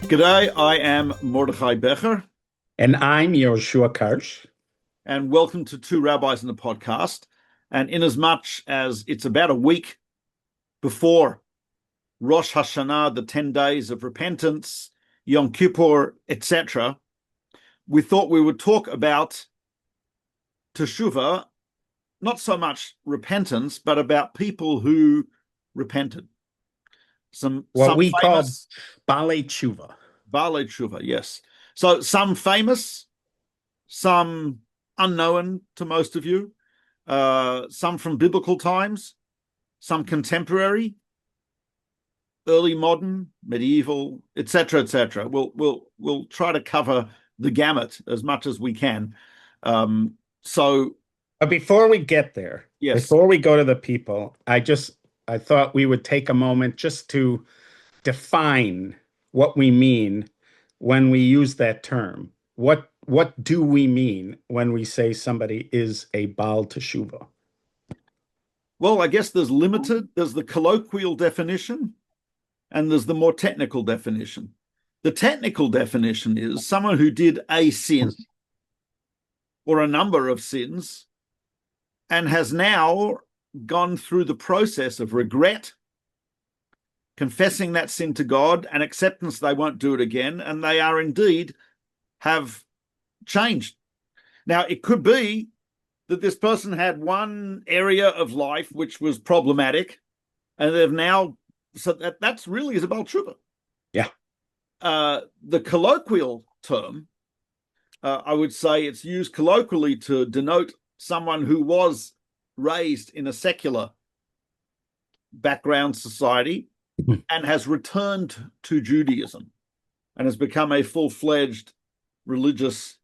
G'day, I am Mordechai Becher, And I'm Yehoshua Karsh. and welcome to Two Rabbis in the Podcast. And inasmuch as it's about a week before Rosh Hashanah, the 10 days of repentance, Yom Kippur, etc., we thought we would talk about Teshuva, not so much repentance, but about people who repented. What we call famous Baalei Teshuva. Baalei Teshuva, yes. So some famous, some unknown to most of you, some from biblical times, some contemporary, early modern, medieval, etc., etc. We'll try to cover the gamut as much as we can. But before we get there, Yes. Before we go to the people, I thought we would take a moment just to define what we mean when we use that term. What do we mean when we say somebody is a Baal Teshuva? Well, I guess there's the colloquial definition, and there's the more technical definition. The technical definition is someone who did a sin or a number of sins and has now gone through the process of regret, confessing that sin to God, and acceptance they won't do it again, and they are indeed have changed. Now, it could be that this person had one area of life which was problematic, and they've now, so that's really is about tshuva. Yeah. The colloquial term, I would say it's used colloquially to denote someone who was raised in a secular background society and has returned to Judaism and has become a full-fledged religious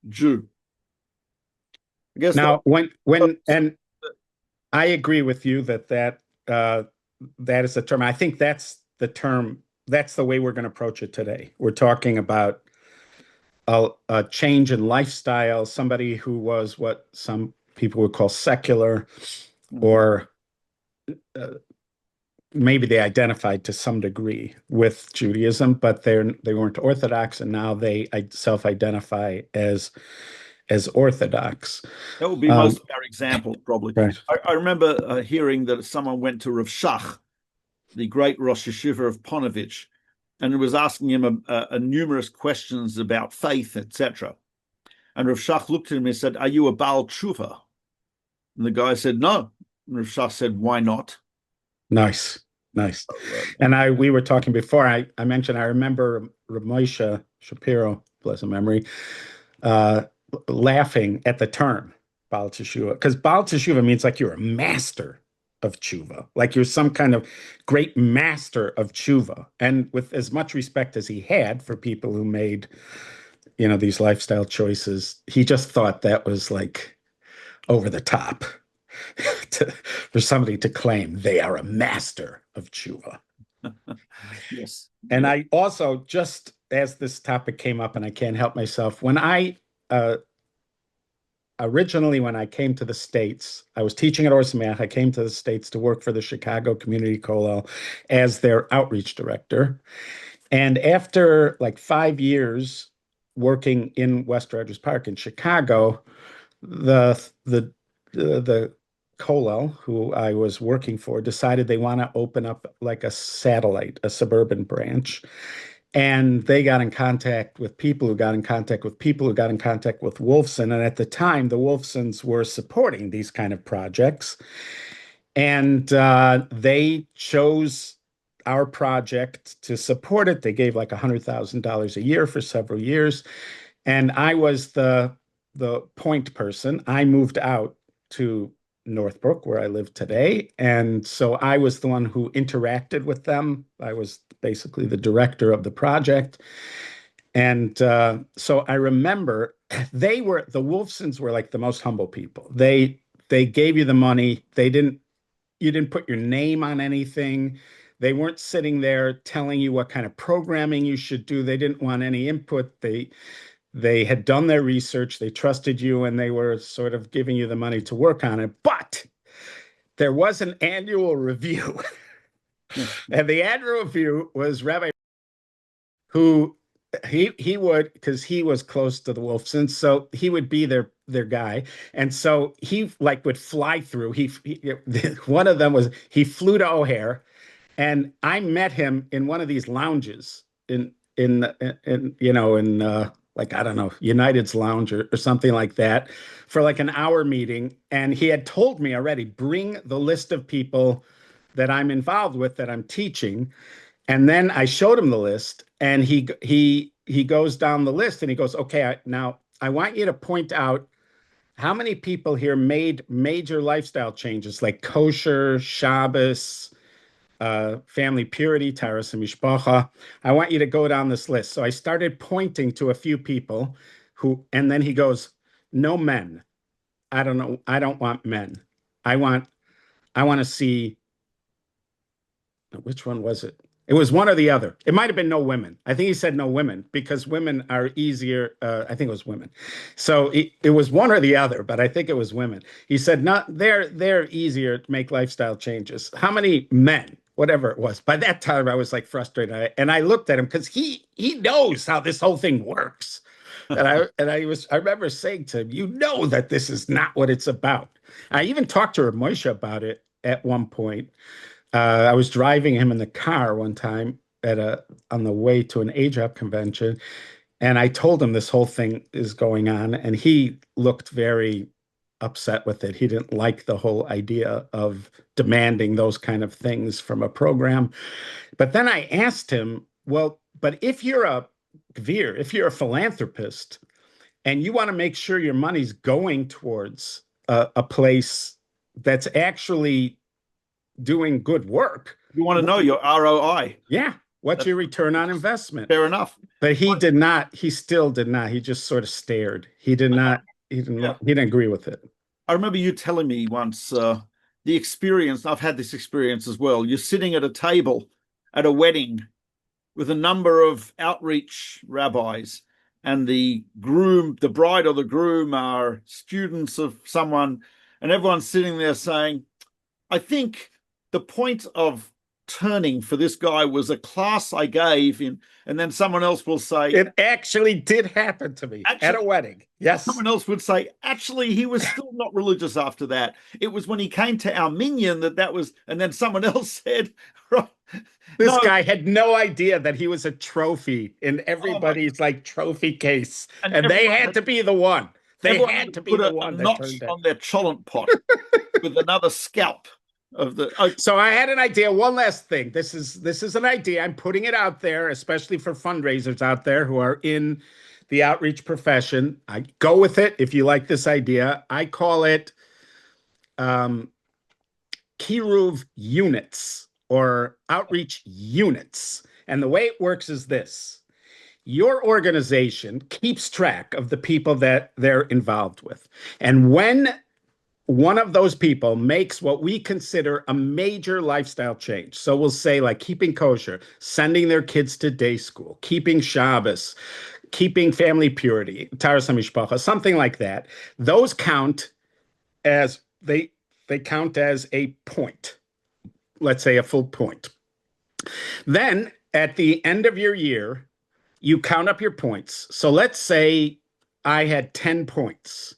Jew. I guess now, and I agree with you that is the term. I think that's the term. That's the way we're going to approach it today. We're talking about a change in lifestyle, somebody who was what some people would call secular, or maybe they identified to some degree with Judaism, but they weren't Orthodox, and now they self-identify as Orthodox. That would be most of our examples, probably. Right. I remember hearing that someone went to Rav Shach, the great Rosh Yeshiva of Ponevezh, and was asking him numerous questions about faith, etc. And Rav Shach looked at him and said, "Are you a Baal Tshuva?" And the guy said, "No." And Rav Shach said, "Why not?" Nice. And we were talking before, I mentioned, I remember Rav Moshe Shapiro, bless his memory, laughing at the term Baal Teshuva, because Baal Teshuva means like you're a master of tshuva, like you're some kind of great master of tshuva. And with as much respect as he had for people who made, these lifestyle choices, he just thought that was like over the top for somebody to claim they are a master of tshuva. Yes. And I also, just as this topic came up, and I can't help myself, originally, when I came to the States, I was teaching at Or Sameach. I came to the States to work for the Chicago Community Kollel as their outreach director. And after like 5 years working in West Rogers Park in Chicago, the Kollel, who I was working for, decided they want to open up like a suburban branch. And they got in contact with people who got in contact with people who got in contact with Wolfson. And at the time, the Wolfsons were supporting these kind of projects. And they chose our project to support it. They gave like $100,000 a year for several years. And I was the point person. I moved out to Northbrook, where I live today. And so I was the one who interacted with them. I was basically the director of the project. And so I remember the Wolfsons were like the most humble people. They gave you the money. You didn't put your name on anything. They weren't sitting there telling you what kind of programming you should do. They didn't want any input. They had done their research, they trusted you, and they were sort of giving you the money to work on it. But there was an annual review. And the annual review was Rabbi who he would, because he was close to the Wolfsons, so he would be their guy. And so he like would fly through. One of them was he flew to O'Hare, and I met him in one of these lounges in like, I don't know, United's lounge or something like that, for like an hour meeting. And he had told me already, bring the list of people that I'm involved with, that I'm teaching. And then I showed him the list, and he goes down the list, and he goes, okay, now I want you to point out how many people here made major lifestyle changes like kosher, Shabbos, family purity, Taras and Mishpacha. I want you to go down this list. So I started pointing to a few people and then he goes, no men. I don't know. I don't want men. I want to see, which one was it? It was one or the other. It might have been no women. I think he said no women because women are easier. I think it was women. So it was one or the other, but I think it was women. He said, not they're easier to make lifestyle changes. How many men? Whatever it was. By that time, I was like frustrated, and I looked at him because he knows how this whole thing works. I remember saying to him, you know that this is not what it's about. I even talked to Moshe about it at one point. I was driving him in the car one time on the way to an AJAP convention, and I told him this whole thing is going on, and he looked very upset with it. He didn't like the whole idea of demanding those kind of things from a program. But then I asked him, well, but if you're a Gvir, if you're a philanthropist, and you want to make sure your money's going towards a place that's actually doing good work. You want to know your ROI. Yeah. What's your return on investment? Fair enough. But he did not. He still did not. He just sort of stared. He didn't agree with it. I remember you telling me once the experience. I've had this experience as well. You're sitting at a table at a wedding with a number of outreach rabbis, and the bride or the groom are students of someone, and everyone's sitting there saying, I think the point of turning for this guy was a class I gave in, and then someone else will say, it actually did happen to me at a wedding. Yes. Someone else would say, actually, he was still not religious after that. It was when he came to our minyan that was, and then someone else said, this guy had no idea that he was a trophy in everybody's like trophy case, and they had to be the one. They had to be the one that turned on their cholent pot with another scalp. So I had an idea. One last thing. This is an idea. I'm putting it out there, especially for fundraisers out there who are in the outreach profession. I go with it if you like this idea. I call it Kiruv units or outreach units. And the way it works is this. Your organization keeps track of the people that they're involved with. And when one of those people makes what we consider a major lifestyle change. So we'll say like keeping kosher, sending their kids to day school, keeping Shabbos, keeping family purity, Taras HaMishpacha, something like that. Those count as they count as a point. Let's say a full point. Then at the end of your year, you count up your points. So let's say I had 10 points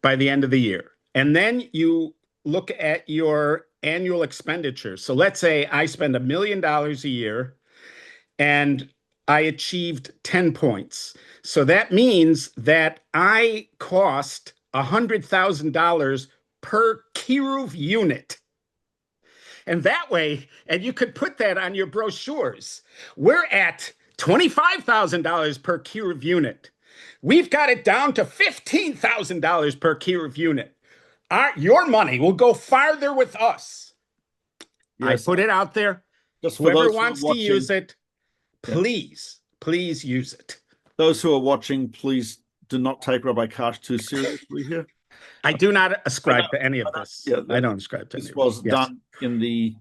by the end of the year. And then you look at your annual expenditure. So let's say I spend $1 million a year and I achieved 10 points. So that means that I cost $100,000 per Kiruv unit. And that way, and you could put that on your brochures. We're at $25,000 per Kiruv unit. We've got it down to $15,000 per Kiruv unit. Your money will go farther with us. Yes. I put it out there. Just for whoever wants to use it, please use it. Those who are watching, please do not take Rabbi Karsh too seriously here. I do not ascribe to any of this. Yeah, I don't ascribe to any of this. This was done in the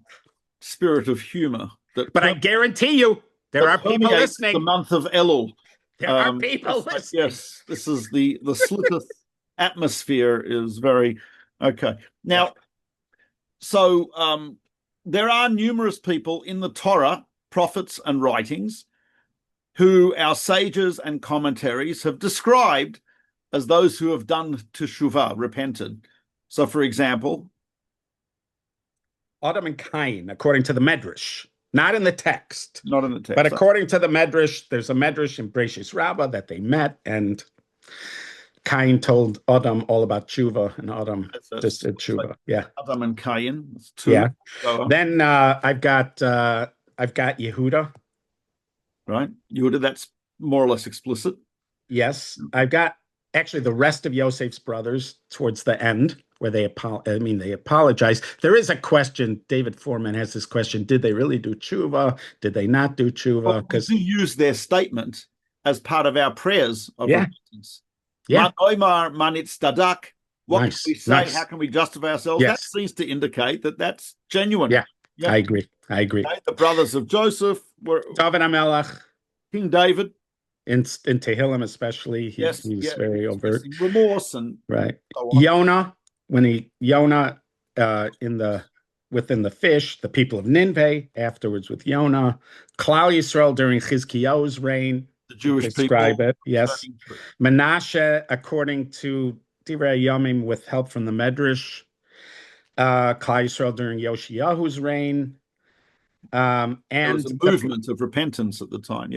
spirit of humor. But I guarantee you, there are people listening. The month of Elul. There are people listening. Yes, this is the slickest atmosphere is very... Okay. Now, so there are numerous people in the Torah, prophets and writings, who our sages and commentaries have described as those who have done Teshuva, repented. So, for example, Adam and Cain, according to the Medrash, not in the text, not in the text, but according to the Medrash, there's a Medrash in Bereshis Rabbah that they met, and Cain told Adam all about Teshuva, and Adam just did Teshuva. Yeah, Adam and Cain. That's two. Yeah. So, then I've got Yehuda. Right, Yehuda. That's more or less explicit. Yes, I've got actually the rest of Yosef's brothers towards the end, where they apologize. There is a question. David Foreman has this question: did they really do tshuva? Did they not do tshuva? Because we use their statement as part of our prayers of repentance. Yeah. Man manitz dadak. What can we say? Nice. How can we justify ourselves? Yes. That seems to indicate that that's genuine. Yeah. I agree. Okay, the brothers of Joseph were David HaMelech, King David. In Tehillim especially, he's very overt. Remorse and right. So on. Yonah, within the fish, the people of Nineveh, afterwards with Yonah, Klal Yisrael during Chizkiyahu's reign, the Jewish describe people. it. Yes. Menashe, according to Divrei Yamim, with help from the Medrash, Klal Yisrael during Yoshiyahu's reign, and there was a movement of repentance at the time,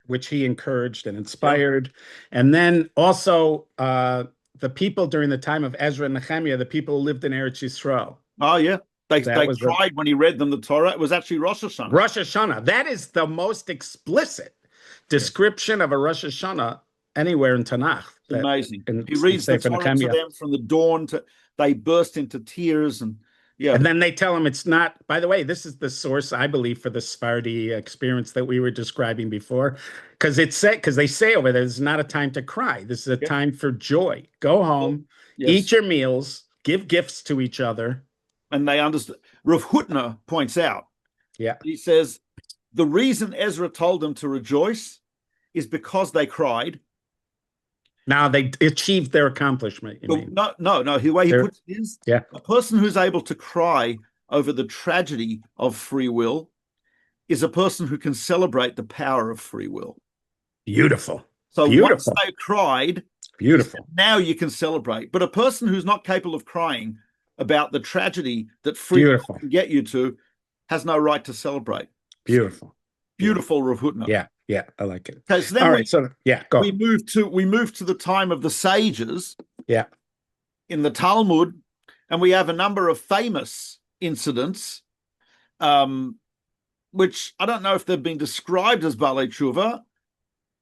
which he encouraged and inspired. And then also the people during the time of Ezra and Nehemiah, the people who lived in Eretz Yisrael. Oh, yeah. They cried when he read them the Torah. It was actually Rosh Hashanah. Rosh Hashanah. That is the most explicit description of a Rosh Hashanah anywhere in Tanakh. Amazing. He reads the Torah to them from the dawn to they burst into tears and And then they tell him it's not, by the way, this is the source, I believe, for the Sephardi experience that we were describing before. Because they say over there, this is not a time to cry. This is a time for joy. Go home, eat your meals, give gifts to each other. And they understand. Rav Hutner points out, he says, the reason Ezra told them to rejoice is because they cried. Now they achieved their accomplishment. No. The way he puts it is, a person who's able to cry over the tragedy of free will is a person who can celebrate the power of free will. Beautiful. So once they cried, now you can celebrate. But a person who's not capable of crying about the tragedy that free will can get you to has no right to celebrate. Beautiful. Beautiful, Rav Hutner. Yeah, I like it. Okay, so then go. We move to the time of the sages. Yeah. In the Talmud, and we have a number of famous incidents, which I don't know if they've been described as Baalei Teshuva,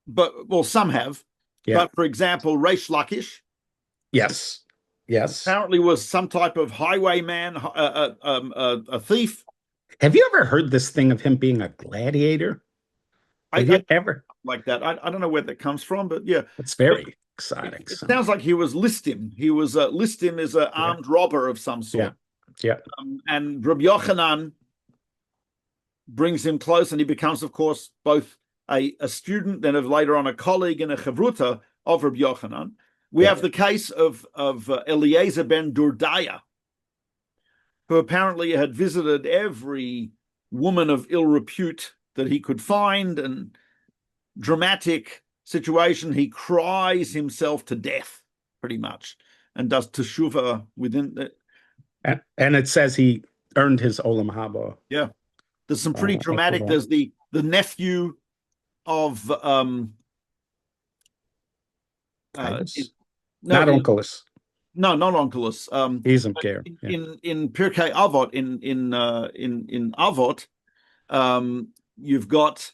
but some have. Yeah. But for example, Reish Lakish. Yes. Apparently was some type of highwayman, a thief. Have you ever heard this thing of him being a gladiator? Have you ever? Like that. I don't know where that comes from, but yeah. It's very exciting. It sounds like he was listim. He was listim is an armed robber of some sort. Yeah. And Rabbi Yochanan brings him close, and he becomes, of course, both a student, then later on a colleague and a chavruta of Rabbi Yochanan. We have the case of Eliezer ben Durdaya, who apparently had visited every woman of ill repute that he could find, and dramatic situation. He cries himself to death, pretty much, and does teshuva within it. And it says he earned his olam haba. Yeah, there's some pretty dramatic. There's the nephew of not Onkelos. No, not Onkelos. He's in care. In Pirkei Avot, in Avot, you've got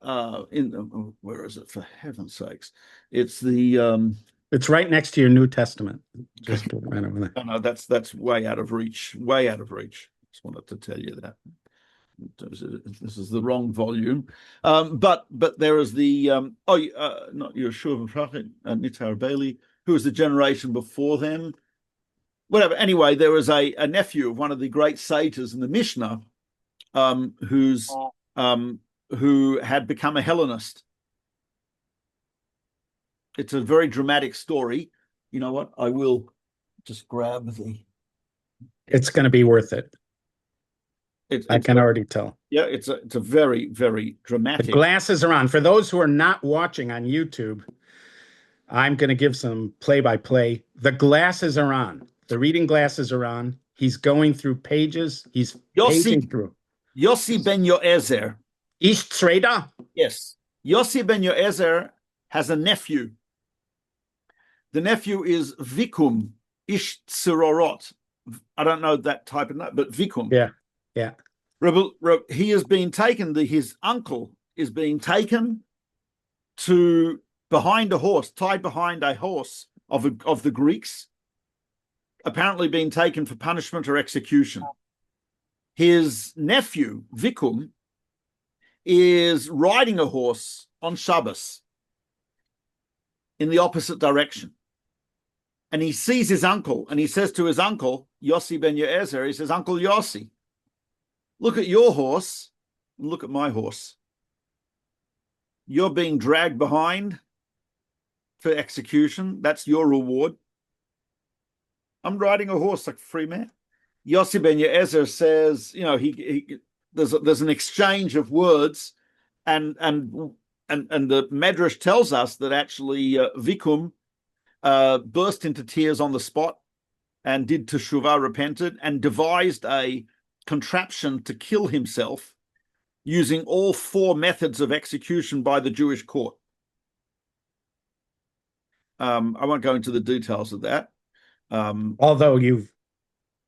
where is it, for heaven's sakes? It's the it's right next to your New Testament. Just right over there. No, that's way out of reach. Way out of reach. Just wanted to tell you that. This is the wrong volume. But there is the not Yeshua V'Prachet, Nitar Baalei, who was the generation before them. Whatever. Anyway, there was a nephew of one of the great sages in the Mishnah, who had become a Hellenist. It's a very dramatic story. You know what? I will just grab the. It's going to be worth it. I can already tell. Yeah, it's a very, very The dramatic. glasses are on. For those who are not watching on YouTube, I'm going to give some play-by-play. The glasses are on. The reading glasses are on. He's going through pages. He's paging through. Yossi ben Yoezer. Ish Trader? Yes. Yossi ben Yoezer has a nephew. The nephew is Vikum Ish Tzirorot. I don't know that type of name, but Vikum. Yeah, yeah. He has been taken, his uncle is being taken to behind a horse, tied behind a horse of the Greeks, apparently being taken for punishment or execution. His nephew, Vikum, is riding a horse on Shabbos in the opposite direction. And he sees his uncle, and he says to his uncle, Yossi ben Yoezer, he says, Uncle Yossi, look at your horse and look at my horse. You're being dragged behind for execution. That's your reward. I'm riding a horse like a free man. Yossi ben Yoezer says, there's an exchange of words, and the Medrash tells us that actually Vikum burst into tears on the spot and did Teshuva, repented, and devised a contraption to kill himself using all 4 methods of execution by the Jewish court. I won't go into the details of that. Although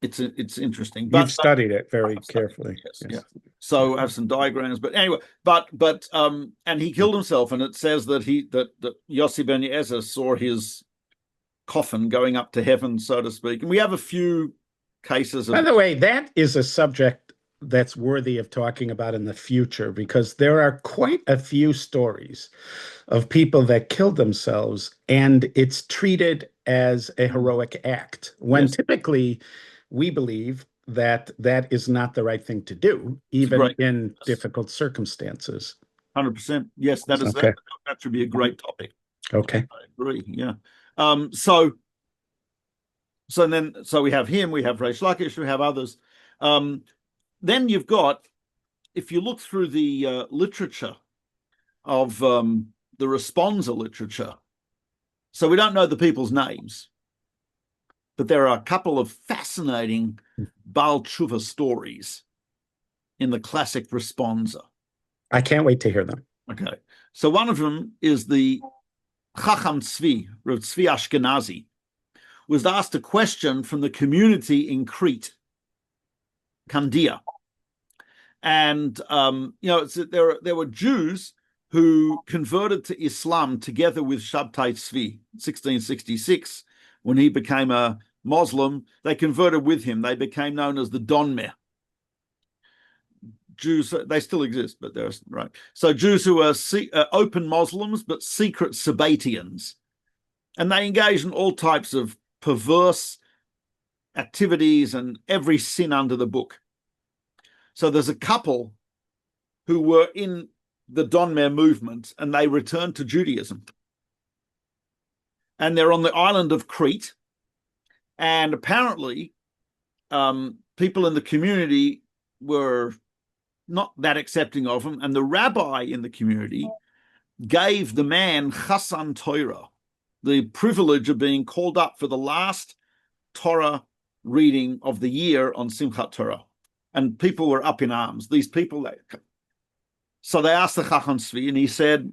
it's interesting. You've studied it very carefully. Yes. Yeah. So I have some diagrams, but anyway, and he killed himself, and it says that that Yossi ben Yoezer saw his coffin going up to heaven, so to speak. And we have a few cases. By the way, that is a subject that's worthy of talking about in the future, because there are quite a few stories of people that killed themselves, and it's treated as a heroic act, when typically we believe that that is not the right thing to do, even in difficult circumstances. 100%. Yes, that is okay. That should be a great topic. Okay. I agree. Yeah. So we have him, we have Reish Lakish, we have others. Then you've got, if you look through the literature of the responsa literature, so we don't know the people's names, but there are a couple of fascinating Baal Teshuva stories in the classic responsa. I can't wait to hear them. Okay. So one of them is the Chacham Tzvi, Rav Tzvi Ashkenazi, was asked a question from the community in Crete, Candia. And, there were Jews who converted to Islam together with Shabtai Tzvi, 1666, when he became a Muslim. They converted with him. They became known as the Donmeh. Jews, they still exist, but they're right. So Jews who are open Muslims, but secret Sabbatians. And they engage in all types of perverse activities and every sin under the book. So there's a couple who were in the Donmeh movement, and they returned to Judaism. And they're on the island of Crete. And apparently, people in the community were not that accepting of him. And the rabbi in the community gave the man Chassan Torah the privilege of being called up for the last Torah reading of the year on Simchat Torah. And people were up in arms. These people, so they asked the Chacham Tzvi, and he said,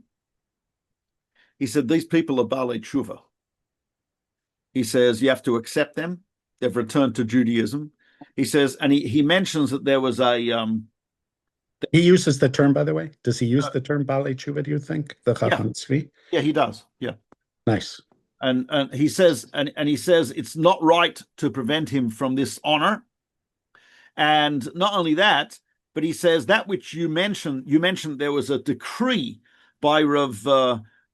these people are Baalei Teshuva. He says, you have to accept them. They've returned to Judaism. He says, and he mentions that there was a... he uses the term, by the way. Does he use the term Baalei Teshuva, do you think? The Chacham Tzvi? Yeah, he does. Yeah. Nice. And he says, and he says it's not right to prevent him from this honor. And not only that, but he says that which you mentioned there was a decree by Rav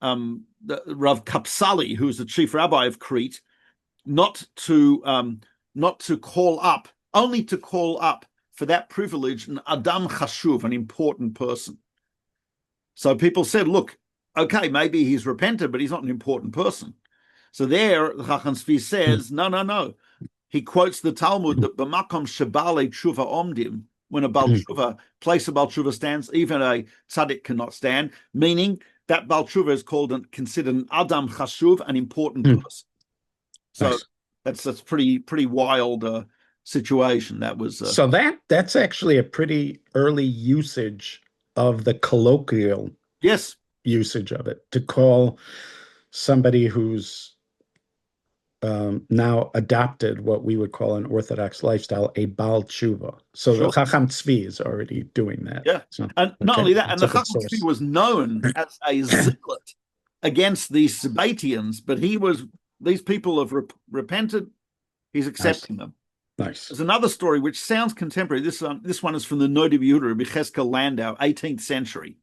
Kapsali, who's the chief rabbi of Crete, not to call up, only to call up for that privilege an Adam Chashuv, an important person. So people said, look, okay, maybe he's repented, but he's not an important person. So there, the Chacham Tzvi says, no. He quotes the Talmud that b'makom shebaalei teshuva omdim, when a Baal Teshuva, place a Baal Teshuva stands, even a tzaddik cannot stand, meaning that Baal Teshuva is considered an Adam Chashuv, an important person. So nice. that's pretty wild situation. That was so that's actually a pretty early usage of the colloquial yes usage of it, to call somebody who's now adopted what we would call an Orthodox lifestyle a Baal Tshuva. So sure. the Chacham Tzvi is already doing that. Yeah, so, and not only that, and the Chacham source. Tzvi was known as a zealot against these Sabbatians, but these people have repented. He's accepting them. Nice. There's another story which sounds contemporary. This one is from the Noda B'Yehuda, Becheskel Landau, 18th century.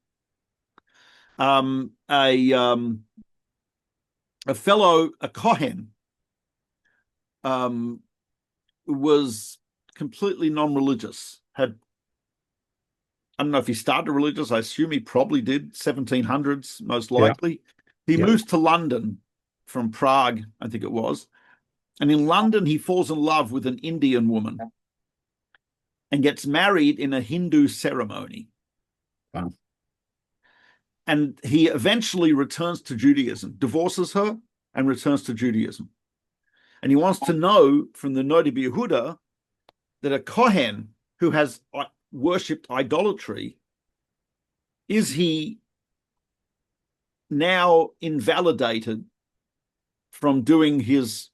A Kohen, was completely non-religious. I don't know if he started religious. I assume he probably did, 1700s, most likely. He moves to London from Prague, I think it was. And in London, he falls in love with an Indian woman and gets married in a Hindu ceremony. Wow. And he eventually returns to Judaism, divorces her and returns to Judaism. And he wants to know from the Noda B'Yehuda that a Kohen who has worshipped idolatry, is he now invalidated from doing his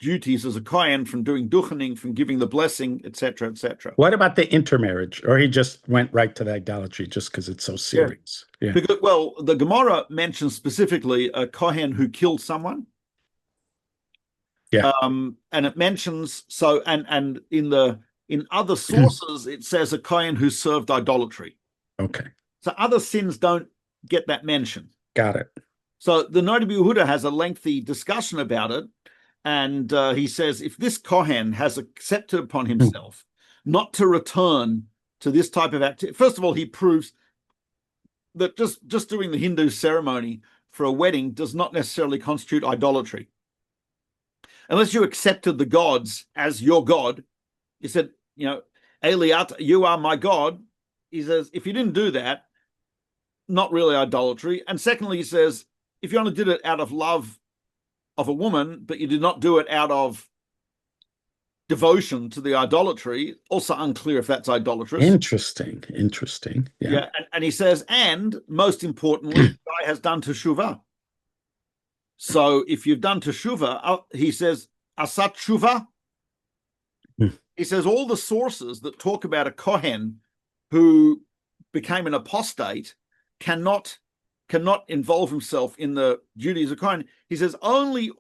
duties as a Kohen, from doing duchening, from giving the blessing, etc., etc. What about the intermarriage? Or he just went right to the idolatry just because it's so serious? Yeah. Because, well, the Gemara mentions specifically a Kohen who killed someone. Yeah. And it mentions and in other sources it says a Kohen who served idolatry. Okay. So other sins don't get that mention. Got it. So the Noda B'Yehuda has a lengthy discussion about it, and he says if this Kohen has accepted upon himself not to return to this type of activity, first of all, he proves that just doing the Hindu ceremony for a wedding does not necessarily constitute idolatry. Unless you accepted the gods as your God, he said, Eliat, you are my God. He says, if you didn't do that, not really idolatry. And secondly, he says, if you only did it out of love of a woman, but you did not do it out of devotion to the idolatry, also unclear if that's idolatrous. Interesting. Yeah. And he says, and most importantly, the guy has done teshuvah. So if you've done teshuvah, he says, asat teshuvah. He says all the sources that talk about a Kohen who became an apostate cannot involve himself in the duties of Kohen. He says only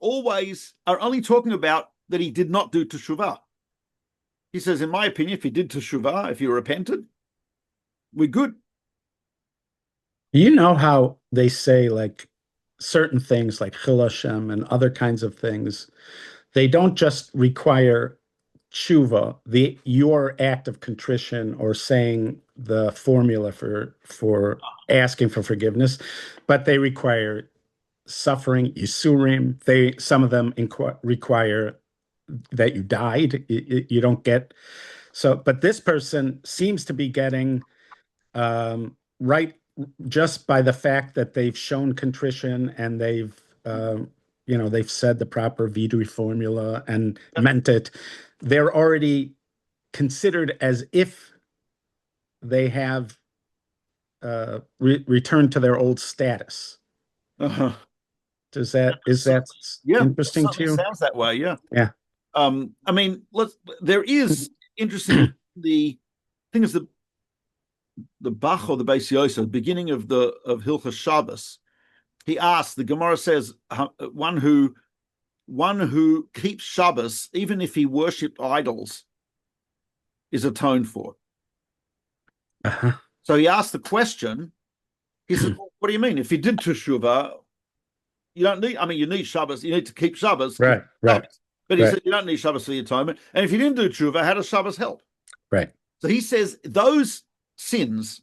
talking about that he did not do teshuvah. He says, in my opinion, if he did teshuvah, if he repented, we're good. You know how they say like certain things like Chil Hashem and other kinds of things, they don't just require tshuva, your act of contrition or saying the formula for asking for forgiveness, but they require suffering, yisurim. Some of them require that you died. You don't get so, but this person seems to be getting right just by the fact that they've shown contrition and they've said the proper vidui formula and meant it. They're already considered as if they have returned to their old status. Is that interesting to you? Sounds that way, yeah. Yeah. I mean, there is interesting. The thing is the Bach or the Beis Yosef, beginning of Hilchos Shabbos, he asks. The Gemara says one who keeps Shabbos, even if he worshipped idols, is atoned for. So he asked the question. He said, well, "What do you mean? If you did teshuvah, you don't need. I mean, you need Shabbos. You need to keep Shabbos, right? But he said you don't need Shabbos for the atonement. And if you didn't do teshuvah, how does Shabbos help? Right. So he says those sins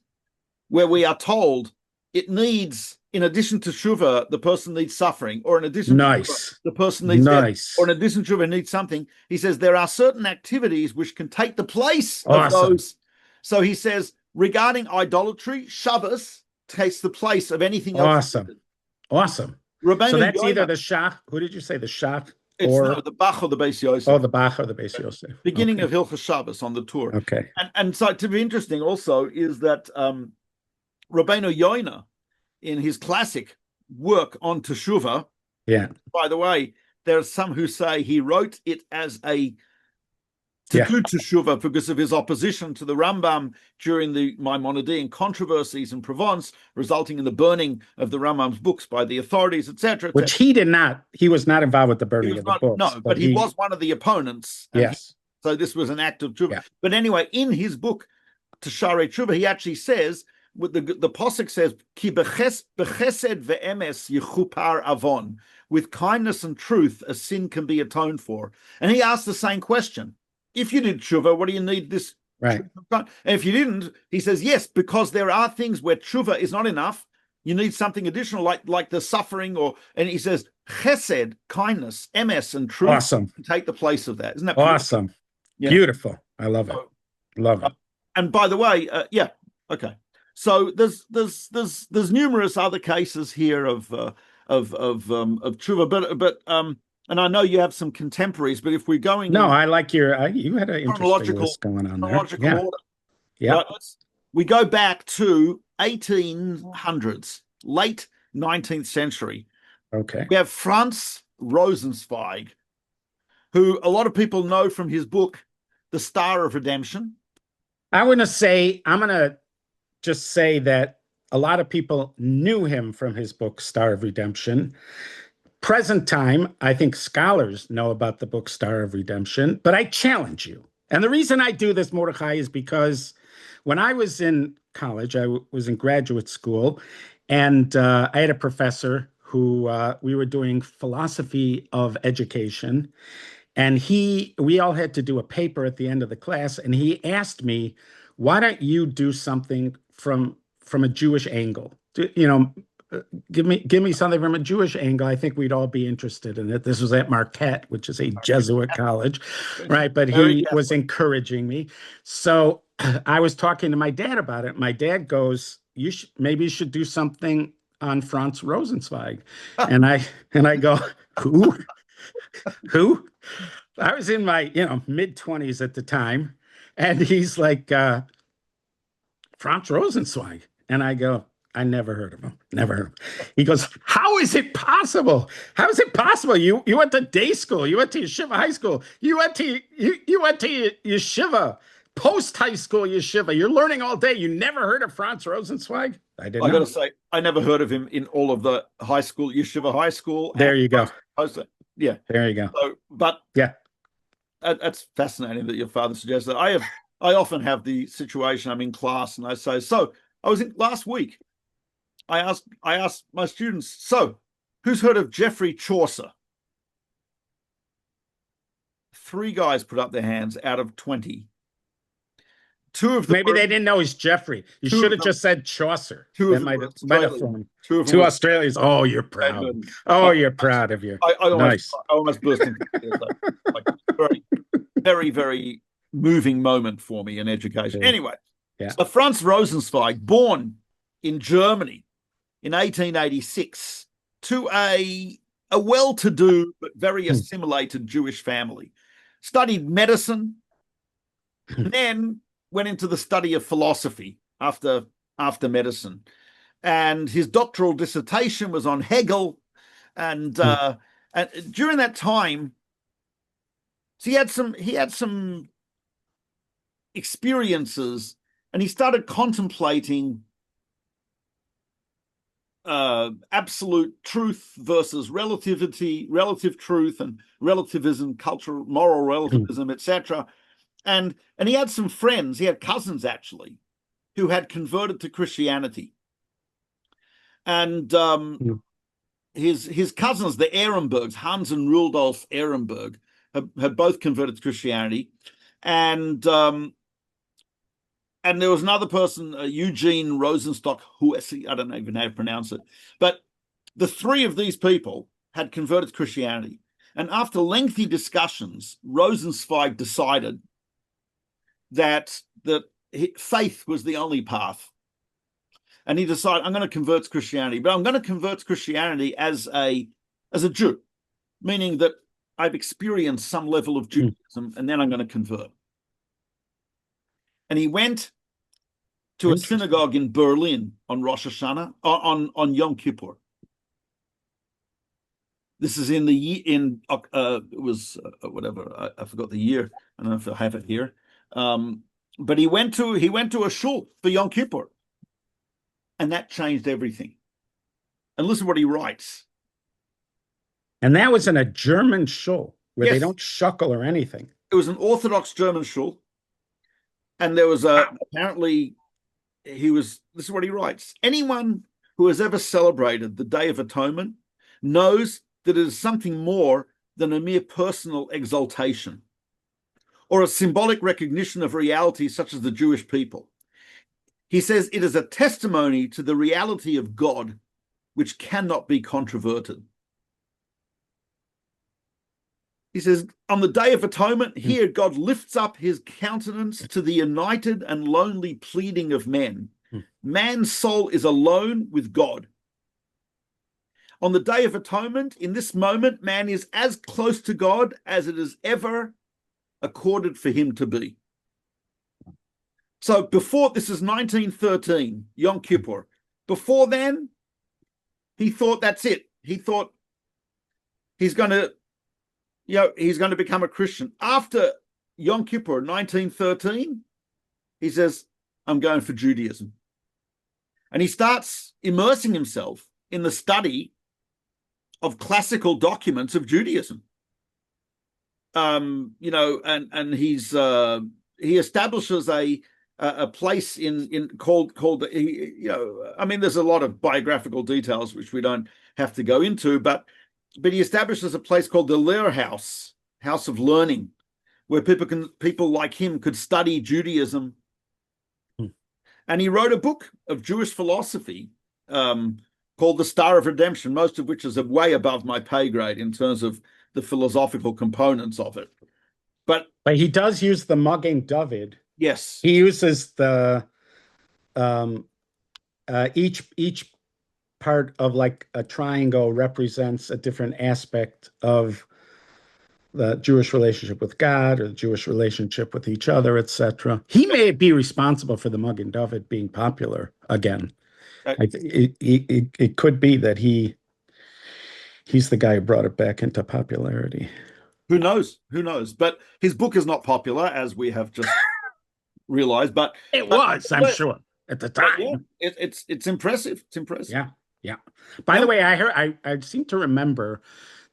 where we are told it needs, in addition to teshuvah, the person needs suffering, or in addition to teshuvah, the person needs death, or in addition to teshuvah needs something. He says there are certain activities which can take the place of those So he says, regarding idolatry, Shabbos takes the place of anything else. Awesome. So that's either the Shach. Who did you say? The Shach or the Bach or the Beis Yosef? Oh, the Bach or the Beis Yosef. Beginning of Hilchos Shabbos on the Torah. Okay. And so to be interesting also is that Rabbeinu Yoina, in his classic work on Teshuva, by the way, there are some who say he wrote it as a do Teshuva because of his opposition to the Rambam during the Maimonidean controversies in Provence, resulting in the burning of the Rambam's books by the authorities, etc. Which he did not. He was not involved with the burning of the books. No, but he was one of the opponents. Yes. So this was an act of Teshuva. Yeah. But anyway, in his book, Tesharei Teshuva, he actually says, with the Pasuk says, Ki bechesed ve'emes yichupar avon. With kindness and truth, a sin can be atoned for. And he asked the same question. If you did tshuva, what do you need this? Right. And if you didn't, he says, yes, because there are things where tshuva is not enough. You need something additional, like the suffering, and he says, chesed, kindness, emes, and truth. Awesome. Take the place of that. Isn't that beautiful? Awesome? Yeah. Beautiful. I love it. Love it. And by the way, okay. So there's numerous other cases here of tshuva, but and I know you have some contemporaries, but if we're going... No, I like you had an interesting list going on there. Order. Yeah. Right, we go back to 1800s, late 19th century. Okay. We have Franz Rosenzweig, who a lot of people know from his book, The Star of Redemption. I'm going to just say that a lot of people knew him from his book, Star of Redemption. Present time, I think scholars know about the book Star of Redemption, but I challenge you. And the reason I do this, Mordechai, is because when I was in college, I was in graduate school, and I had a professor who we were doing philosophy of education, and we all had to do a paper at the end of the class, and he asked me, why don't you do something from a Jewish angle? Give me something from a Jewish angle. I think we'd all be interested in it. This was at Marquette, which is a Jesuit college, right? But he was encouraging me. So I was talking to my dad about it. My dad goes, maybe you should do something on Franz Rosenzweig. And I go, who? Who? I was in my mid-20s at the time. And he's like, Franz Rosenzweig. And I go, I never heard of him. Never heard of him. He goes, how is it possible? How is it possible? You went to day school. You went to yeshiva high school. You went to yeshiva, post-high school yeshiva. You're learning all day. You never heard of Franz Rosenzweig? I didn't. I got to say, I never heard of him in all of the yeshiva high school. There you go. Yeah. There you go. So, but yeah, that's fascinating that your father suggests that. I often have the situation, I'm in class and I say, so I was in last week. I asked my students, so who's heard of Geoffrey Chaucer? 3 guys put up their hands out of 20. 2 of them maybe they didn't know he's Jeffrey. You should have just said Chaucer. That might have thrown 2 Australians. Oh, you're proud. You're proud of you. I almost burst into tears. Like, very, very, very moving moment for me in education. Anyway, so Franz Rosenzweig, born in Germany in 1886 to a well-to-do but very assimilated Jewish family. Studied medicine, then went into the study of philosophy after medicine. And his doctoral dissertation was on Hegel. And during that time, so he had some experiences, and he started contemplating absolute truth versus relative truth and relativism, cultural, moral relativism, etc. And he had some friends, he had cousins actually, who had converted to Christianity. And his cousins, the Ehrenbergs, Hans and Rudolf Ehrenberg, had both converted to Christianity. And there was another person, Eugene Rosenstock, I don't even know how to pronounce it. But the 3 of these people had converted to Christianity. And after lengthy discussions, Rosenzweig decided that faith was the only path. And he decided, I'm going to convert to Christianity, but I'm going to convert to Christianity as a Jew, meaning that I've experienced some level of Judaism, and then I'm going to convert. And he went to a synagogue in Berlin on Rosh Hashanah, on Yom Kippur. This is it was whatever, I forgot the year. I don't know if I have it here. But he went to a shul for Yom Kippur, and that changed everything. And listen to what he writes. And that was in a German shul where Yes. they don't shuckle or anything. It was an Orthodox German shul, and there was apparently this is what he writes. Anyone who has ever celebrated the Day of Atonement knows that it is something more than a mere personal exaltation or a symbolic recognition of reality such as the Jewish people. He says it is a testimony to the reality of God which cannot be controverted. He says, on the Day of Atonement, here God lifts up his countenance to the united and lonely pleading of men. Man's soul is alone with God. On the Day of Atonement, in this moment, man is as close to God as it is ever accorded for him to be. So before, this is 1913, Yom Kippur. Before then, he thought that's it. He thought he's going to become a Christian. After Yom Kippur, 1913, he says, I'm going for Judaism. And he starts immersing himself in the study of classical documents of Judaism. And he establishes a place called there's a lot of biographical details which we don't have to go into, but he establishes a place called the Lehr House of Learning, where people like him could study Judaism. And he wrote a book of Jewish philosophy called The Star of Redemption, most of which is way above my pay grade in terms of the philosophical components of it. But he does use the Magen David. Yes. He uses the each part of like a triangle represents a different aspect of the Jewish relationship with God or the Jewish relationship with each other, etc. He may be responsible for the Magen David being popular again. It could be that he's the guy who brought it back into popularity. Who knows? But his book is not popular, as we have just realized. But I'm sure, at the time. Yeah, it's impressive. It's impressive. Yeah. By the way, I seem to remember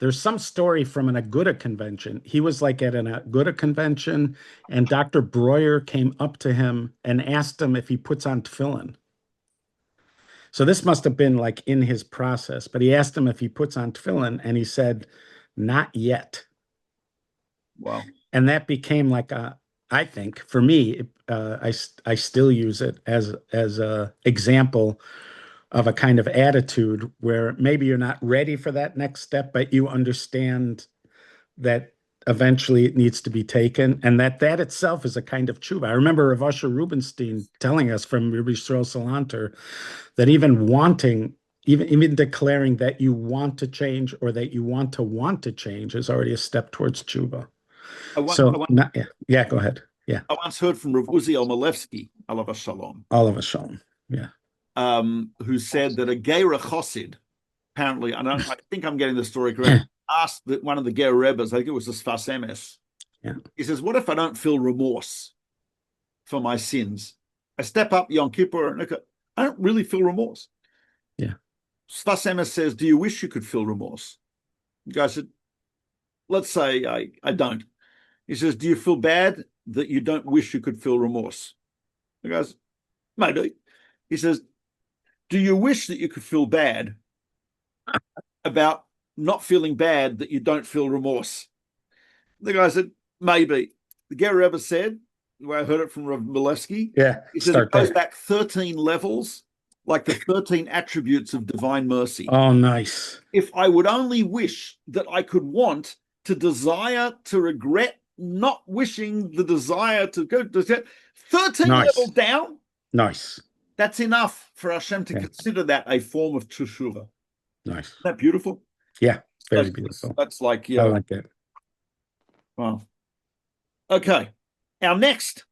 there's some story from an Aguda convention. He was like at an Aguda convention, and Dr. Breuer came up to him and asked him if he puts on tefillin. So this must have been like in his process, but he asked him if he puts on tefillin, and he said, not yet. Wow. And that became like I think for me, I still use it as a example of a kind of attitude where maybe you're not ready for that next step, but you understand that eventually it needs to be taken, and that itself is a kind of tshuva. I remember Rav Asher Rubinstein telling us from Rabbi Yisrael Salanter that even declaring that you want to change or that you want to change is already a step towards tshuva. Go ahead. Yeah. I once heard from Rav Uziel Malevsky, alav shalom. Alav shalom. Yeah. Who said that a Geira Chosid, apparently, I think I'm getting the story correct, asked that one of the Ger Rebbes, I think it was the Sfas Emes. Yeah. He says, what if I don't feel remorse for my sins? I step up Yom Kippur and I don't really feel remorse. Yeah. Sfas Emes says, do you wish you could feel remorse? The guy said, let's say I don't. He says, do you feel bad that you don't wish you could feel remorse? The guy says, maybe. He says, do you wish that you could feel bad about not feeling bad that you don't feel remorse? The guy said, maybe. The Ger Rebbe said, the way I heard it from Rav Milevsky, he said it goes back 13 levels, like the 13 attributes of divine mercy. Oh, nice. If I would only wish that I could want to desire, to regret not wishing, the desire to go to 13 Nice. levels down. Nice. That's enough for Hashem to consider that a form of teshuva. Nice. Isn't that beautiful? Yeah, very beautiful. That's like, I like it. Wow. Okay. Our next,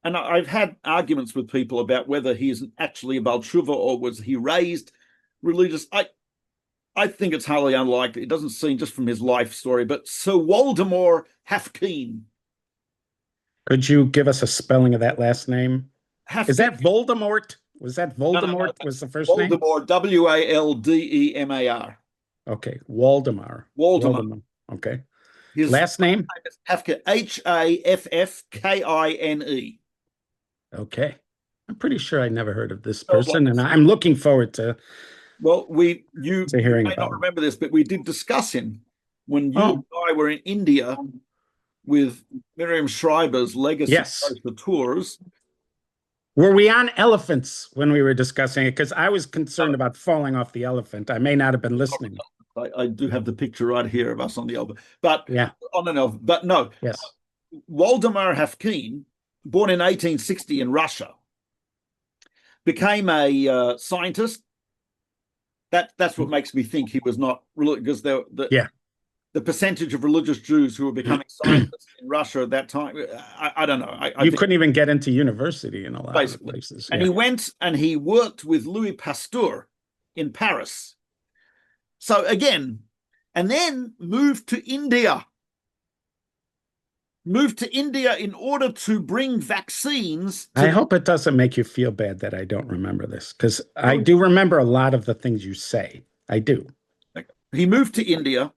and I've had arguments with people about whether he is actually a Baal Teshuva or was he raised religious. I think it's highly unlikely. It doesn't seem just from his life story, but Sir Waldemar Hafkeen. Could you give us a spelling of that last name? Hafkeen. Is that Voldemort? Was that Voldemort? No. Was the first name? Waldemar, Waldemar. Okay, Waldemar. Waldemar. Okay. His last name? Hafkeen, Haffkine. Okay. I'm pretty sure I never heard of this person, and I'm looking forward to. Well, you hearing may about not remember this, but we did discuss him when you and I were in India with Miriam Schreiber's Legacy the tours. Were we on elephants when we were discussing it? Because I was concerned about falling off the elephant. I may not have been listening. I do have the picture right here of us on the elephant, but on an elephant. But no, Waldemar Hafkeen, born in 1860 in Russia, became a scientist. That's what makes me think he was not religious, because the percentage of religious Jews who were becoming scientists in Russia at that time, I don't know. You couldn't even get into university in a lot of places. And he went and he worked with Louis Pasteur in Paris. So again, and then moved to India. Moved to India in order to bring vaccines. I hope it doesn't make you feel bad that I don't remember this, because I do remember a lot of the things you say. I do. He moved to India.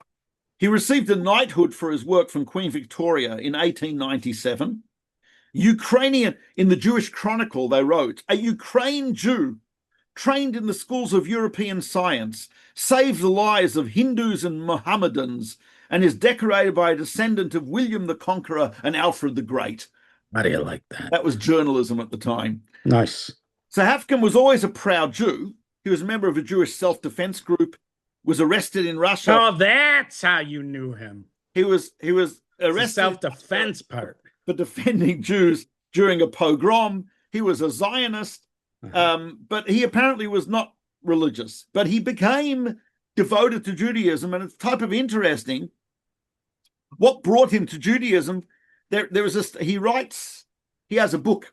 He received a knighthood for his work from Queen Victoria in 1897. Ukrainian, in the Jewish Chronicle, they wrote, a Ukraine Jew trained in the schools of European science saved the lives of Hindus and Mohammedans, and is decorated by a descendant of William the Conqueror and Alfred the Great. How do you like that? That was journalism at the time. Nice. So Hafkeen was always a proud Jew. He was a member of a Jewish self-defense group, was arrested in Russia. Oh, that's how you knew him. He was arrested. Self-defense part. For defending Jews during a pogrom. He was a Zionist, but he apparently was not religious. But he became devoted to Judaism, and it's type of interesting. What brought him to Judaism? There was this. He has a book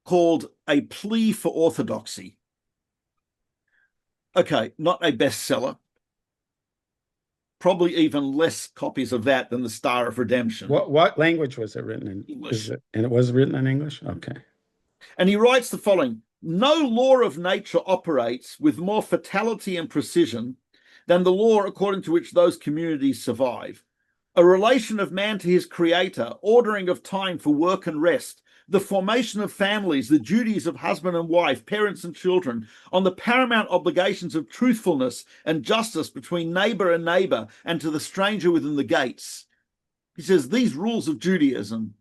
called A Plea for Orthodoxy. Okay, not a bestseller. Probably even less copies of that than the Star of Redemption. What language was it written in? English. And it was written in English? Okay. And he writes the following: no law of nature operates with more fatality and precision than the law according to which those communities survive. A relation of man to his creator, ordering of time for work and rest, the formation of families, the duties of husband and wife, parents and children, on the paramount obligations of truthfulness and justice between neighbor and neighbor, and to the stranger within the gates. He says these rules of Judaism,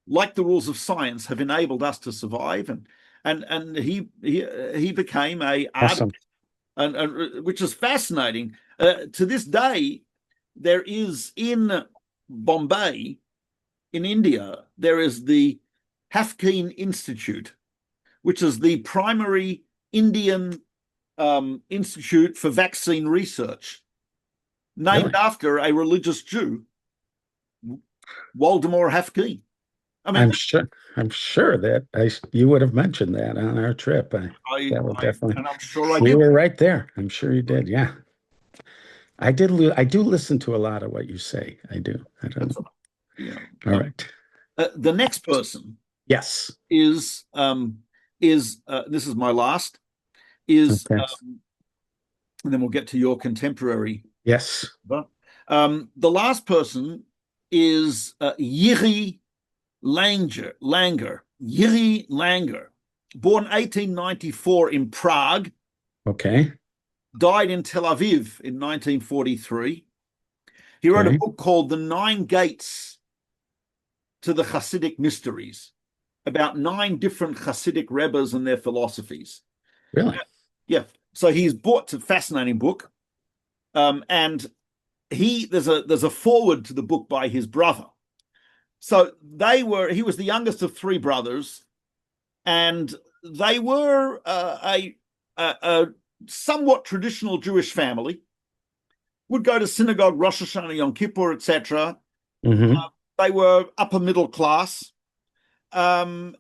like the rules of science, have enabled us to survive, and he became a awesome. and which is fascinating. To this day, there is in Bombay, in India, there is the Hafkeen Institute, which is the primary Indian institute for vaccine research, named after a religious Jew, Waldemar Hafkeen. I mean, I'm sure that you would have mentioned that on our trip. That would definitely. And I'm sure we were right there. I'm sure you did. Yeah, I did. I do listen to a lot of what you say. I do. I don't. Yeah. All right. The next person, yes, is this is my last, is okay. And then we'll get to your contemporary. Yes. The last person is Yiri Langer, Yiri Langer, born 1894 in Prague. Okay. Died in Tel Aviv in 1943. He wrote a book called The Nine Gates to the Hasidic Mysteries, about 9 different Hasidic Rebbes and their philosophies. Really? Yeah. So he's bought a fascinating book. And there's a foreword to the book by his brother. So he was the youngest of three brothers, and they were a somewhat traditional Jewish family. Would go to synagogue, Rosh Hashanah, Yom Kippur, etc. Mm-hmm. They were upper middle class, and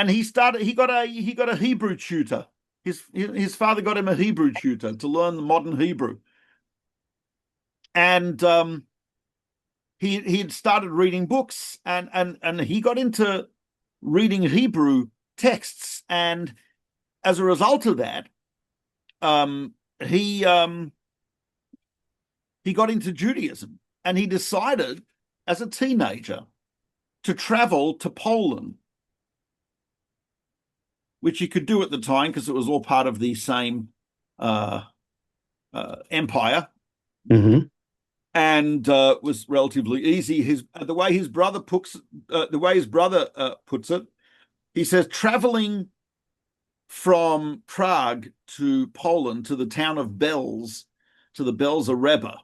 he got a Hebrew tutor. His father got him a Hebrew tutor to learn the modern Hebrew, and he had started reading books, and he got into reading Hebrew texts, and as a result of that, he got into Judaism, and he decided as a teenager to travel to Poland, which he could do at the time because it was all part of the same empire. Mm-hmm. And was relatively easy. The way his brother puts it, he says traveling from Prague to Poland to the town of Belz, to the Belzer Rebbe.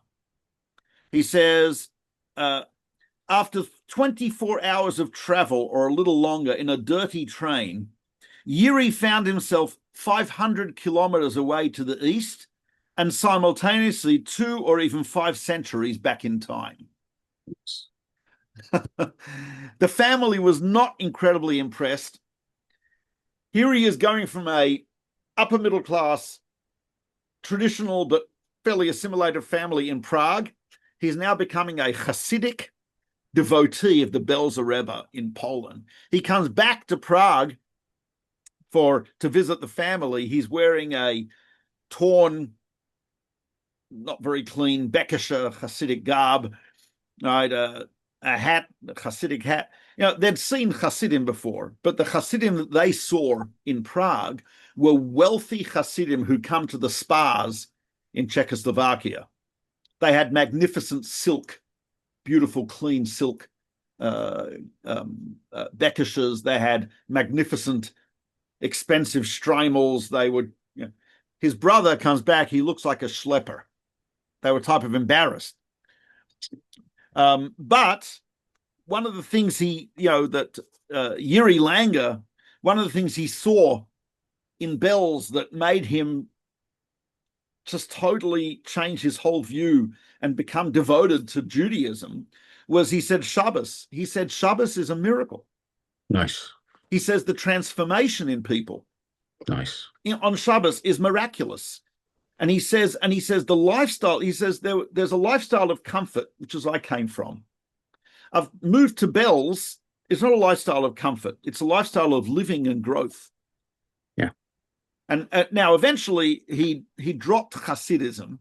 He says after 24 hours of travel or a little longer in a dirty train, Yuri found himself 500 kilometers away to the east, and simultaneously 2 or even 5 centuries back in time. The family was not incredibly impressed. Here he is going from a upper middle class, traditional but fairly assimilated family in Prague. He's now becoming a Hasidic devotee of the Belzer Rebbe in Poland. He comes back to Prague to visit the family. He's wearing a torn, not very clean Becher Hasidic garb, right? A hat, a Hasidic hat. They'd seen Hasidim before, but the Hasidim that they saw in Prague were wealthy Hasidim who come to the spas in Czechoslovakia. They had magnificent silk, beautiful, clean silk Bekeshers. They had magnificent, expensive Streimels. They would. His brother comes back. He looks like a schlepper. They were type of embarrassed. But one of the things Yuri Langer, one of the things he saw in Belz that made him just totally change his whole view and become devoted to Judaism was he said Shabbos. He said Shabbos is a miracle. Nice. He says the transformation in people Nice. on Shabbos is miraculous. And he says the lifestyle, he says there's a lifestyle of comfort, which is I came from. I've moved to Belz. It's not a lifestyle of comfort. It's a lifestyle of living and growth. Yeah. And now eventually he dropped Hasidism,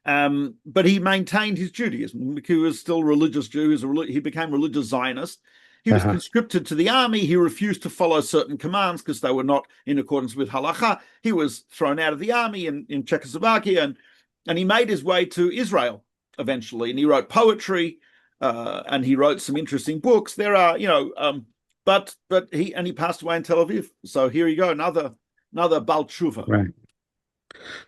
but he maintained his Judaism. He was still a religious Jew. He became religious Zionist. He was conscripted to the army. He refused to follow certain commands because they were not in accordance with halacha. He was thrown out of the army in Czechoslovakia, and he made his way to Israel eventually. And he wrote poetry, and he wrote some interesting books. There are, but he passed away in Tel Aviv. So here you go, another Baal Teshuva. Right.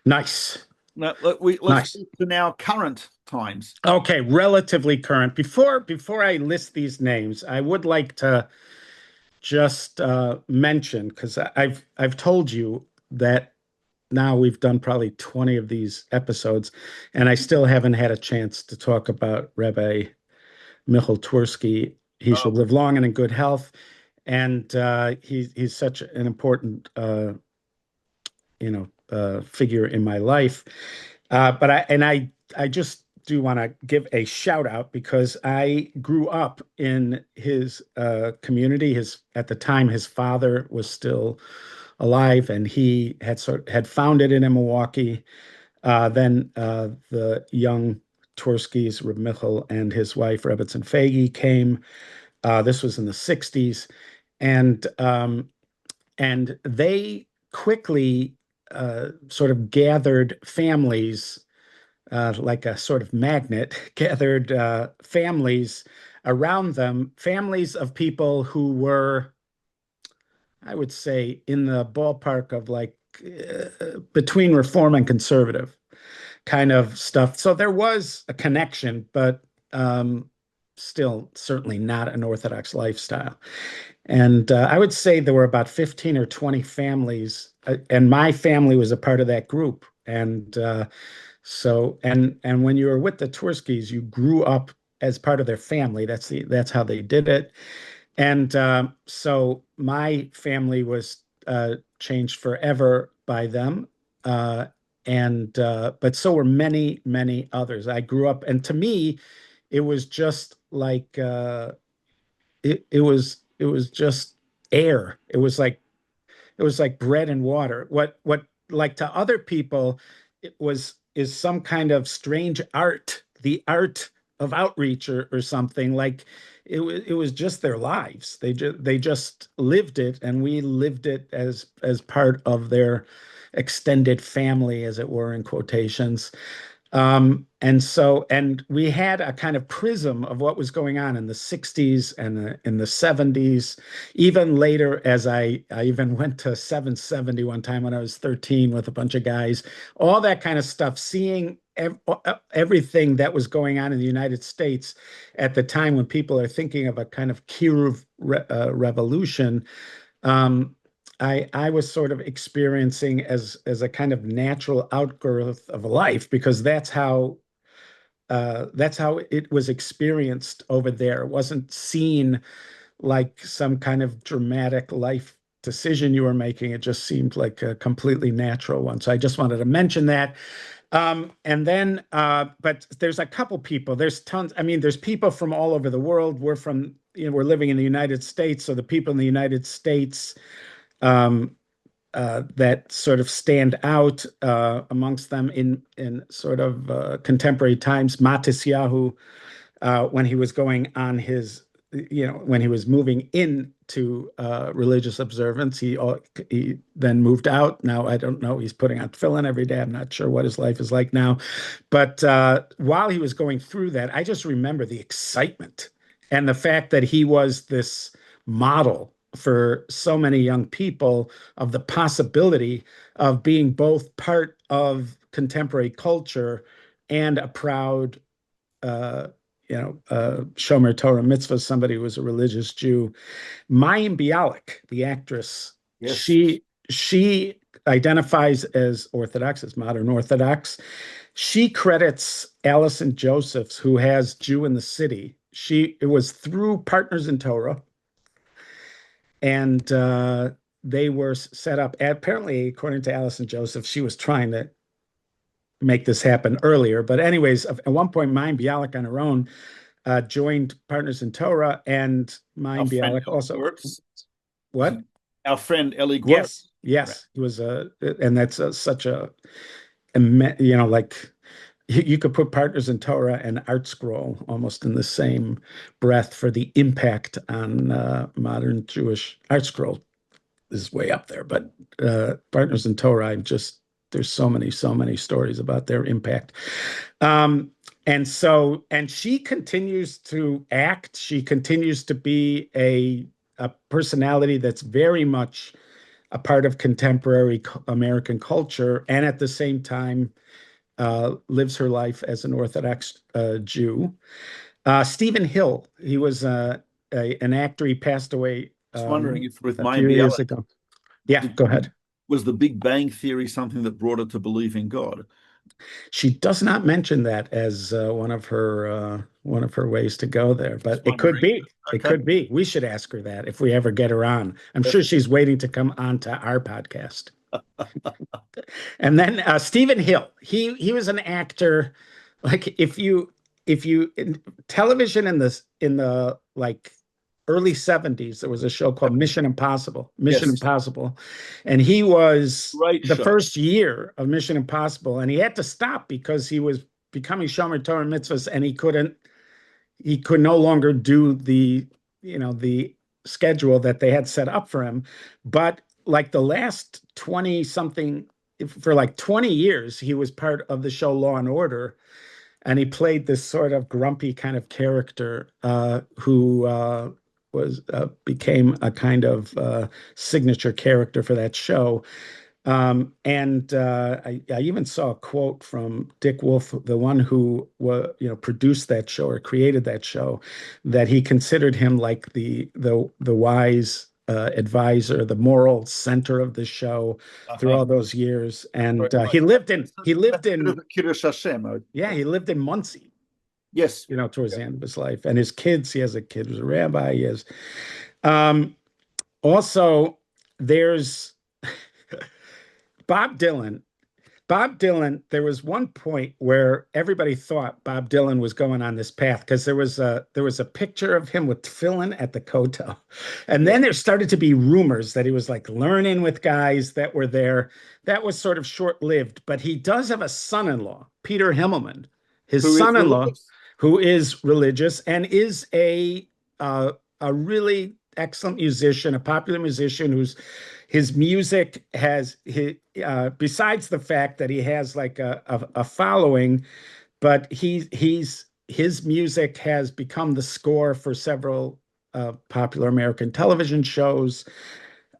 Nice. Now let's move to now current times. Okay, relatively current. Before I list these names, I would like to just mention, because I've told you that now we've done probably 20 of these episodes, and I still haven't had a chance to talk about Rebbe Michal Twersky. He should live long and in good health, and he's such an important figure in my life. But I just do want to give a shout out because I grew up in his community. At the time, his father was still alive, and he had founded it in Milwaukee. Then the young Twerskys, Reb Michal, and his wife Rebbetzin Fagi came. This was in the 60s, and they quickly sort of gathered families, like a sort of magnet, gathered families around them, families of people who were, I would say, in the ballpark of like between Reform and Conservative. kind of stuff. So there was a connection, but still certainly not an Orthodox lifestyle. And I would say there were about 15 or 20 families, and my family was a part of that group. And when you were with the Twerskis, you grew up as part of their family. That's how they did it. And so my family was changed forever by them. Uh, and But so were many, many others. I grew up, and to me, it was just like it was just air. It was like bread and water. What like to other people it was is some kind of strange art, the art of outreach or something. Like it was just their lives. They just lived it, and we lived it as part of their extended family, as it were, in quotations. And we had a kind of prism of what was going on in the 60s and in the 70s, even later, as I even went to 770 one time when I was 13 with a bunch of guys, all that kind of stuff, seeing everything that was going on in the United States at the time when people are thinking of a kind of Kiruv revolution. Um, I was sort of experiencing as a kind of natural outgrowth of life because that's how it was experienced over there. It wasn't seen like some kind of dramatic life decision you were making. It just seemed like a completely natural one. So I just wanted to mention that. But there's a couple people. There's tons. I mean, there's people from all over the world. We're living in the United States, so the people in the United States um, that sort of stand out amongst them in sort of contemporary times. Matisyahu, when he was going on his, when he was moving into religious observance, he then moved out. Now I don't know. He's putting on tefillin every day. I'm not sure what his life is like now, but while he was going through that, I just remember the excitement and the fact that he was this model for so many young people of the possibility of being both part of contemporary culture and a proud uh, Shomer Torah mitzvah, somebody who was a religious Jew. Mayim Bialik, the actress, Yes. she identifies as Orthodox, as modern Orthodox. She credits Allison Josephs, who has Jew in the City. It was through Partners in Torah, and they were set up. Apparently, according to Allison Joseph, she was trying to make this happen earlier. But anyways, at one point, Mayim Bialik on her own joined Partners in Torah, and Our Mayim friend Bialik Ellie also. Gwertz. What? Our friend Ellie Gwertz. Yes, Right. yes, he was and that's such like you could put Partners in Torah and Art Scroll almost in the same breath for the impact on modern Jewish Art Scroll is way up there. But Partners in Torah, there's so many stories about their impact. Um, and she continues to act. She continues to be a personality that's very much a part of contemporary American culture, and at the same time lives her life as an Orthodox Jew. Stephen Hill, he was an actor. He passed away Just wondering if with a Mayim few years Bialik, ago. Yeah, did, go ahead. was the Big Bang Theory something that brought her to believe in God? She does not mention that as one of her ways to go there, but Just it could wondering. be. It Okay. could be. We should ask her that if we ever get her on. I'm sure she's waiting to come on to our podcast. And then Stephen Hill, he was an actor. Like if you in television in the like early 70s, there was a show called Mission Yes. Impossible, and he was Great the show. first year of Mission Impossible, and he had to stop because he was becoming Shomer Torah mitzvahs, and he could no longer do the schedule that they had set up for him. But like the last 20 something, for like 20 years, he was part of the show Law and Order, and he played this sort of grumpy kind of character who was became a kind of signature character for that show. I even saw a quote from Dick Wolf, the one who produced that show or created that show, that he considered him like the wise advisor, the moral center of the show through Uh-huh. all those years. And Very nice. he lived That's a bit in of a Kiddush Hashem. yeah, he lived in Muncie, Yes. towards the end of his life. And his kids, he has a kid who's a rabbi. He has um, also there's Bob Dylan. Bob Dylan, there was one point where everybody thought Bob Dylan was going on this path because there was a picture of him with tefillin at the kotel. And then there started to be rumors that he was like learning with guys that were there. That was sort of short-lived, but he does have a son-in-law, Peter Himmelman, his Who is son-in-law, religious. who is religious and is a really excellent musician, a popular musician who's his music has besides the fact that he has like a following, but his music has become the score for several popular American television shows,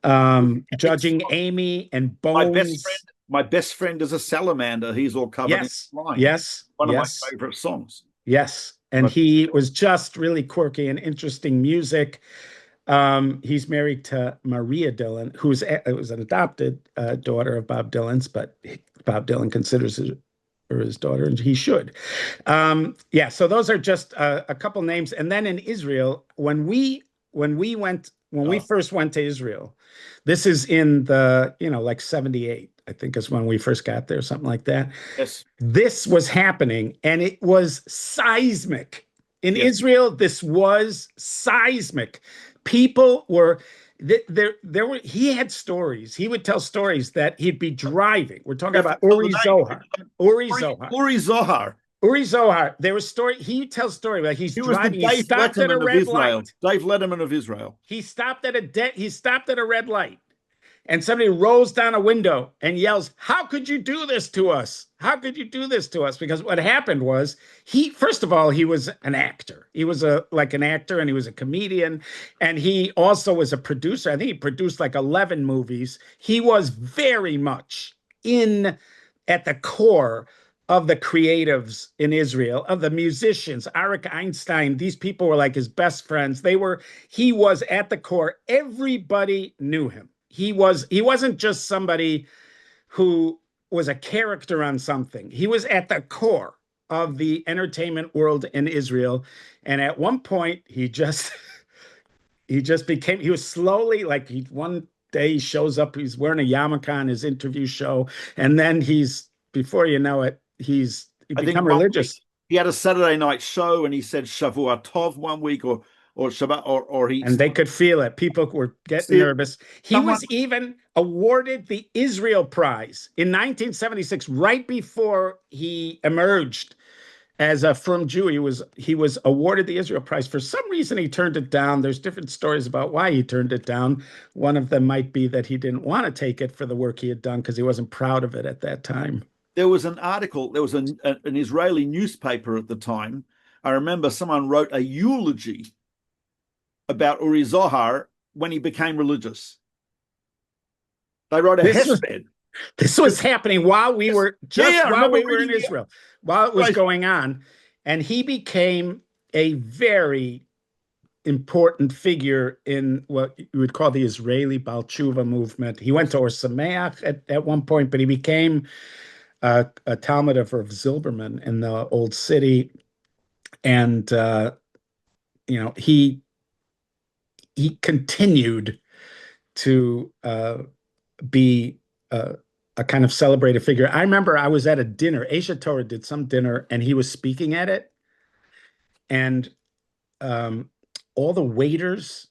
It's Judging Amy and my best friend. Bones. My best friend is a salamander. He's all covered in Yes, slime. yes, One of my yes, favorite songs. yes. And But he was just really quirky and interesting music. He's married to Maria Dillon, was an adopted daughter of Bob Dylan's, but Bob Dylan considers her his daughter, and he should. Yeah, so those are just a couple names. And then in Israel, when we first went to Israel, this is in the like 78, I think is when we first got there, something like that. yes, This was happening, and it was seismic. In yes. Israel, this was seismic. People were there were he had stories. He would tell stories that he'd be driving. We're talking about Uri Zohar. Uri Zohar. Uri Zohar. Uri Zohar. There was story. He tells story like he's He was the driving. He Dave stopped at a Letterman of red Israel. light. Dave Letterman of Israel. He stopped at a red light. And somebody rolls down a window and yells, "How could you do this to us? How could you do this to us?" Because what happened was first of all, he was an actor. He was an actor, and he was a comedian. And he also was a producer. I think he produced like 11 movies. He was very much at the core of the creatives in Israel, of the musicians, Arik Einstein. These people were like his best friends. He was at the core. Everybody knew him. He wasn't just somebody who was a character on something. He was at the core of the entertainment world in Israel. And at one point, he was slowly like one day he shows up, he's wearing a yarmulke on his interview show. And then before you know it, he's become religious. He had a Saturday night show and he said Shavua Tov one week or Shabbat or he, and they could feel it. People were getting nervous. He was even awarded the Israel Prize in 1976, right before he emerged as a frum Jew. He was awarded the Israel Prize. For some reason, he turned it down. There's different stories about why he turned it down. One of them might be that he didn't want to take it for the work he had done because he wasn't proud of it at that time. There was an article, there was an Israeli newspaper at the time. I remember someone wrote a eulogy about Uri Zohar when he became religious. They wrote a hesped. This was happening while we were in Israel, while it was going on. And he became a very important figure in what you would call the Israeli Baal Teshuva movement. He went to Or Sameach at one point, but he became a Talmud of Rav Zilberman in the Old City. And, he continued to be a kind of celebrated figure. I remember I was at a dinner. Asia Torah did some dinner, and he was speaking at it. And all the waiters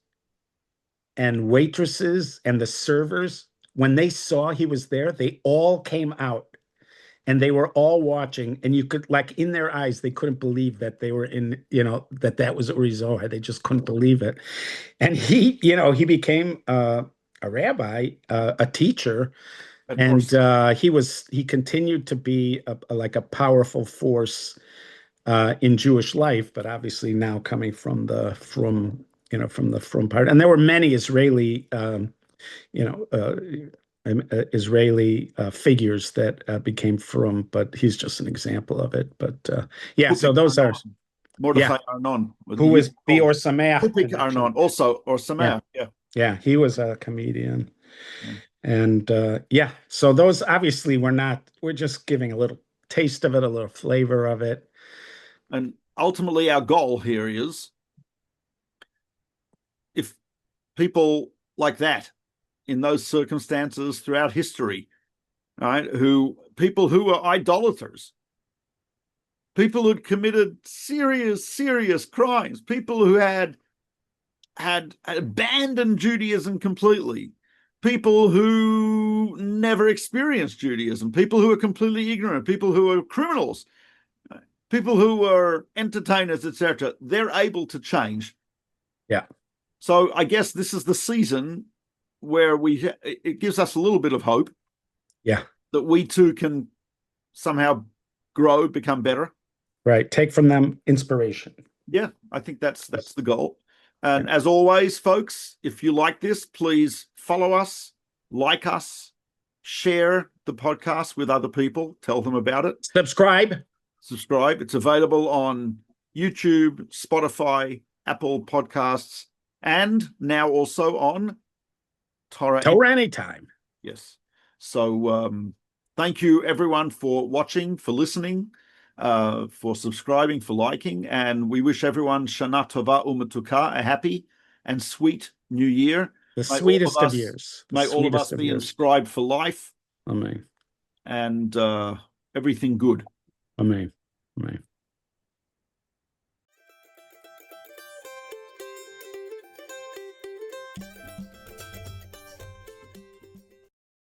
and waitresses and the servers, when they saw he was there, they all came out. And they were all watching, and you could, like, in their eyes, they couldn't believe that they were that was Uri Zohar. They just couldn't believe it. And he became a rabbi, a teacher, and he continued to be a powerful force in Jewish life, but obviously now coming from the frum part. And there were many Israeli, Israeli figures that became frum, but he's just an example of it. But yeah, so those are, Mordechai yeah, Arnon, who is the Or Sameach Tupik connection. Arnon, also Or Yeah, Sameach, yeah. yeah, he was a comedian. Yeah. And yeah, so those obviously we're just giving a little taste of it, a little flavor of it. And ultimately, our goal here is if people like that in those circumstances throughout history, right, people who were idolaters, people who'd committed serious crimes, people who had abandoned Judaism completely, people who never experienced Judaism, people who are completely ignorant, people who are criminals, people who are entertainers, etc. They're able to change. Yeah. So I guess this is the season where it gives us a little bit of hope. Yeah. That we too can somehow grow, become better. Right. Take from them inspiration. Yeah, I think that's the goal. And Yeah. as always, folks, if you like this, please follow us, like us, share the podcast with other people, tell them about it. Subscribe. It's available on YouTube, Spotify, Apple Podcasts, and now also on Torah Anytime. Yes. So thank you everyone for watching, for listening, for subscribing, for liking, and we wish everyone Shana Tova U'Metuka, a happy and sweet new year. The sweetest of years. May all of us be inscribed for life. Amen. And everything good. Amen. Amen.